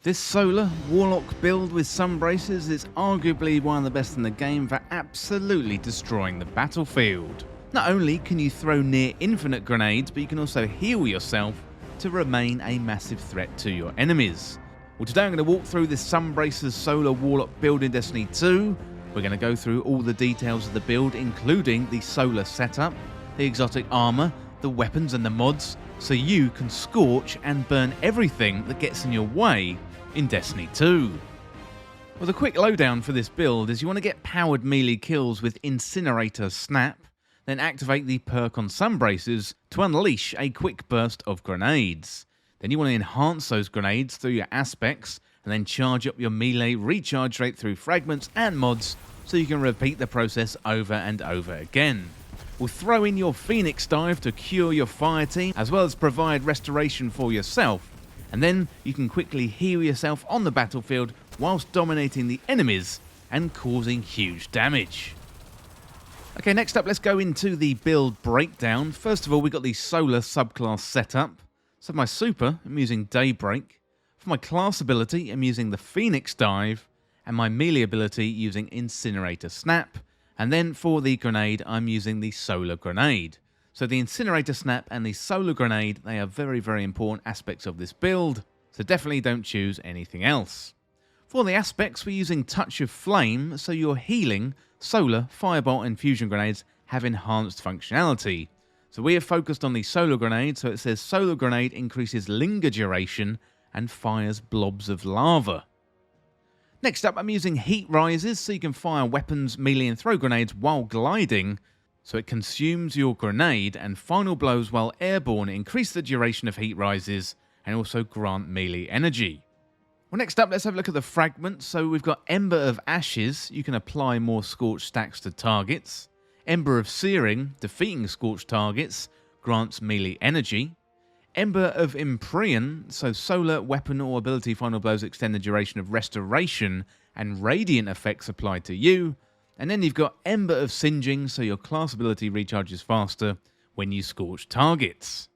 This Solar Warlock build with Sunbracers is arguably one of the best in the game for absolutely destroying the battlefield. Not only can you throw near infinite grenades, but you can also heal yourself to remain a massive threat to your enemies. Well, today I'm going to walk through this Sunbracers Solar Warlock build in Destiny 2. We're going to go through all the details of the build, including the solar setup, the exotic armor, the weapons and the mods, so you can scorch and burn everything that gets in your way in Destiny 2. Well, the quick lowdown for this build is you want to get powered melee kills with Incinerator Snap, then activate the perk on Sunbracers to unleash a quick burst of grenades. Then you want to enhance those grenades through your aspects, and then charge up your melee recharge rate through fragments and mods so you can repeat the process over and over again. We'll throw in your Phoenix Dive to cure your fire team, as well as provide restoration for yourself, and then you can quickly heal yourself on the battlefield whilst dominating the enemies and causing huge damage. Okay, next up, let's go into the build breakdown. First of all, we've got the Solar subclass setup. So for my super, I'm using Daybreak. For my class ability, I'm using the Phoenix Dive, and my melee ability using Incinerator Snap. And then for the grenade, I'm using the Solar Grenade. So the Incinerator Snap and the Solar Grenade, they are very, very important aspects of this build, so definitely don't choose anything else. For the aspects, we're using Touch of Flame, so your healing, Solar, Firebolt and Fusion Grenades have enhanced functionality. So we have focused on the Solar Grenade, so it says Solar Grenade increases linger duration and fires blobs of lava. Next up, I'm using Heat Rises, so you can fire weapons, melee and throw grenades while gliding, so it consumes your grenade, and final blows while airborne increase the duration of Heat Rises and also grant melee energy. Well, next up, let's have a look at the fragments. So we've got Ember of Ashes, you can apply more Scorch stacks to targets. Ember of Searing, defeating Scorch targets, grants melee energy. Ember of Empyrean, so solar, weapon or ability final blows extend the duration of restoration and radiant effects applied to you. And then you've got Ember of Singeing, so your class ability recharges faster when you scorch targets.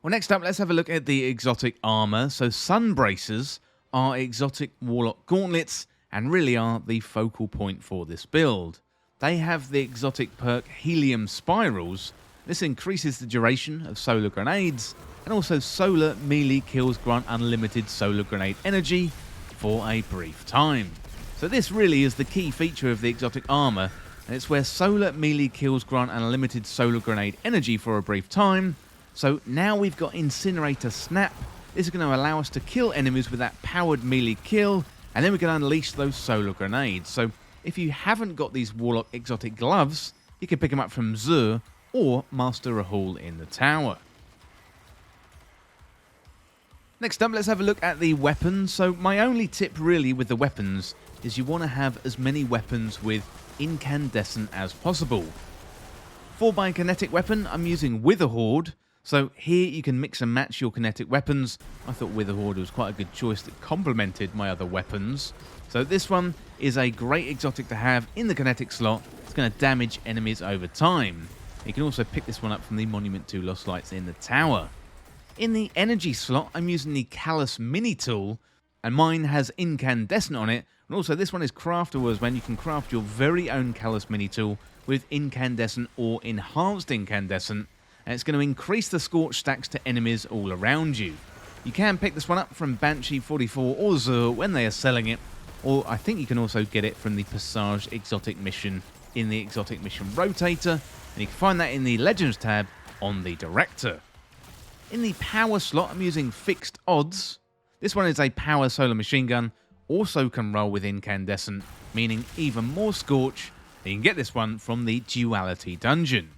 Well, next up, let's have a look at the exotic armor. So Sunbracers are exotic Warlock gauntlets and really are the focal point for this build. They have the exotic perk Helium Spirals. This increases the duration of solar grenades, and also solar melee kills grant unlimited solar grenade energy for a brief time. So this really is the key feature of the exotic armor, and it's where solar melee kills grant unlimited solar grenade energy for a brief time. So now we've got Incinerator Snap. This is going to allow us to kill enemies with that powered melee kill, and then we can unleash those solar grenades. So if you haven't got these Warlock exotic gloves, you can pick them up from Zur or Master Rahul in the tower. Next up, let's have a look at the weapons. So my only tip really with the weapons is you want to have as many weapons with incandescent as possible. For my kinetic weapon, I'm using Witherhoard. So here you can mix and match your kinetic weapons. I thought Witherhoard was quite a good choice that complemented my other weapons. So this one is a great exotic to have in the kinetic slot. It's going to damage enemies over time. You can also pick this one up from the Monument 2 Lost Lights in the tower. In the energy slot, I'm using the Callus Mini Tool, and mine has incandescent on it. And also this one is craftable, when you can craft your very own Callus Mini Tool with incandescent or enhanced incandescent, and it's going to increase the Scorch stacks to enemies all around you. You can pick this one up from Banshee 44 or Zur when they are selling it, or I think you can also get it from the Passage Exotic Mission in the Exotic Mission Rotator, and you can find that in the Legends tab on the Director. In the power slot, I'm using Fixed Odds. This one is a power solar machine gun, also can roll with incandescent, meaning even more Scorch. You can get this one from the Duality Dungeon.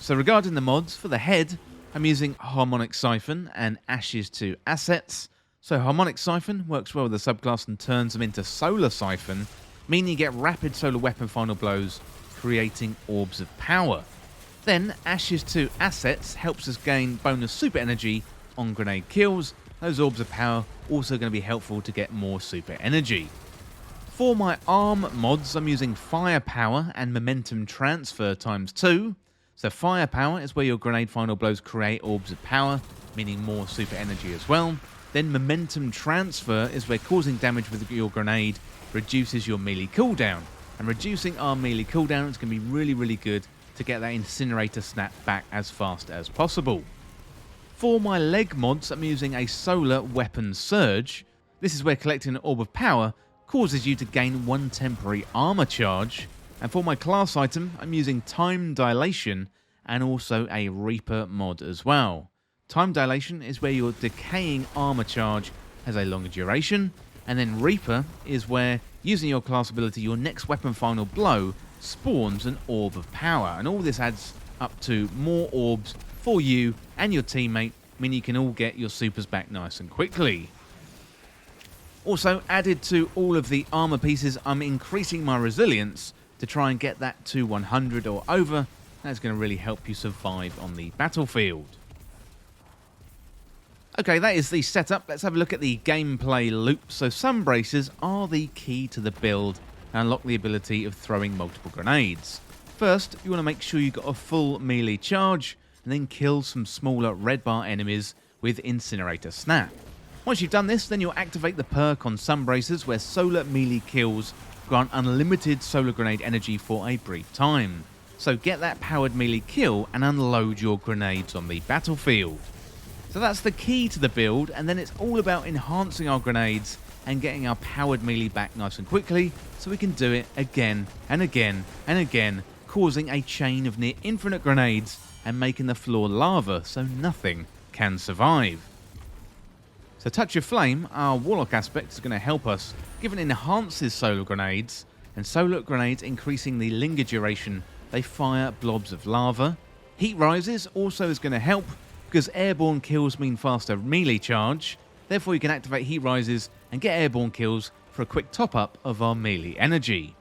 So regarding the mods, for the head, I'm using Harmonic Siphon and Ashes to Assets. So Harmonic Siphon works well with the subclass and turns them into Solar Siphon, meaning you get rapid solar weapon final blows, creating orbs of power. Then Ashes to Assets helps us gain bonus super energy on grenade kills. Those orbs of power also going to be helpful to get more super energy. For my arm mods, I'm using Firepower and Momentum Transfer ×2. So Firepower is where your grenade final blows create orbs of power, meaning more super energy as well. Then momentum transfer is where causing damage with your grenade reduces your melee cooldown. And reducing our melee cooldown is going to be really good to get that incinerator snap back as fast as possible. For my leg mods, I'm using a solar weapon surge. This is where collecting an orb of power causes you to gain 1 temporary armor charge. And for my class item, I'm using time dilation and also a Reaper mod as well. Time dilation is where your decaying armor charge has a longer duration, and then Reaper is where, using your class ability, your next weapon final blow spawns an orb of power, and all this adds up to more orbs for you and your teammate, meaning you can all get your supers back nice and quickly. Also, added to all of the armor pieces, I'm increasing my resilience to try and get that to 100 or over. That's going to really help you survive on the battlefield. Okay, that is the setup. Let's have a look at the gameplay loop. So Sunbracers are the key to the build and unlock the ability of throwing multiple grenades. First, you want to make sure you've got a full melee charge, and then kill some smaller red bar enemies with Incinerator Snap. Once you've done this, then you'll activate the perk on Sunbracers where solar melee kills grant unlimited solar grenade energy for a brief time. So get that powered melee kill and unload your grenades on the battlefield. So that's the key to the build, and then it's all about enhancing our grenades and getting our powered melee back nice and quickly so we can do it again and again and again, causing a chain of near infinite grenades and making the floor lava so nothing can survive. So Touch of Flame, our Warlock aspect, is going to help us, given it enhances solar grenades, and solar grenades increasing the linger duration, they fire blobs of lava. Heat Rises also is going to help, because airborne kills mean faster melee charge, therefore you can activate Heat Rises and get airborne kills for a quick top up of our melee energy.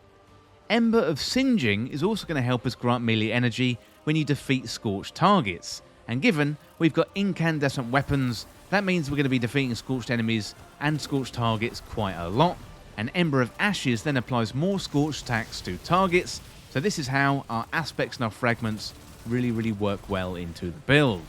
Ember of Singeing is also going to help us grant melee energy when you defeat scorched targets, and given we've got incandescent weapons, that means we're going to be defeating scorched enemies and scorched targets quite a lot, and Ember of Ashes then applies more scorched attacks to targets, so this is how our aspects and our fragments really work well into the build.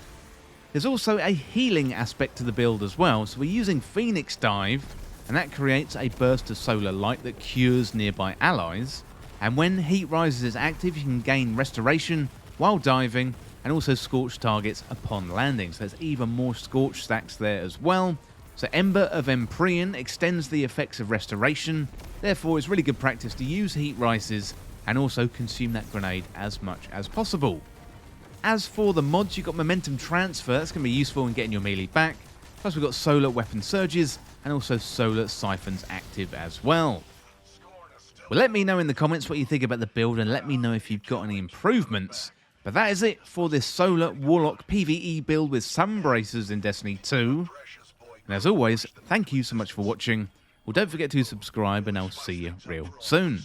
There's also a healing aspect to the build as well, so we're using Phoenix Dive, and that creates a burst of solar light that cures nearby allies, and when Heat Rises is active you can gain restoration while diving, and also scorched targets upon landing, so there's even more scorch stacks there as well. So Ember of Empyrean extends the effects of restoration, therefore it's really good practice to use Heat Rises and also consume that grenade as much as possible. As for the mods, you've got Momentum Transfer, that's going to be useful in getting your melee back, plus we've got Solar Weapon Surges and also Solar Siphons active as well. Well, let me know in the comments what you think about the build and let me know if you've got any improvements. But that is it for this Solar Warlock PvE build with Sunbracers in Destiny 2. And as always, thank you so much for watching. Well, don't forget to subscribe and I'll see you real soon.